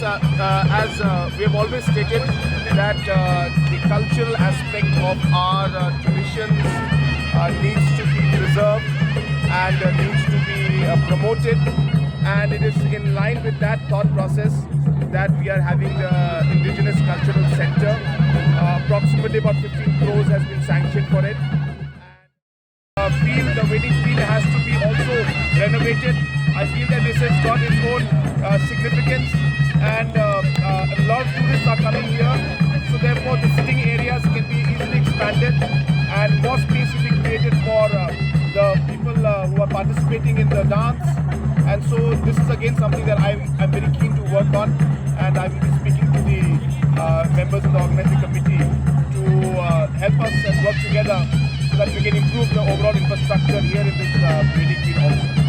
as we have always stated that the cultural aspect of our traditions needs to be preserved and needs to be promoted, and it is in line with that thought process that we are having the Indigenous Cultural Center. Approximately about 15 crores has been sanctioned for it. The wedding field has to be also renovated. I feel that this has got its own significance, and a lot of tourists are coming here, so therefore the sitting areas can be easily expanded and more space will be created for the people who are participating in the dance. And so this is again something that I'm very keen to work on, and I will be speaking to the members of the organizing committee to help us and work together so that we can improve the overall infrastructure here in this wedding field also.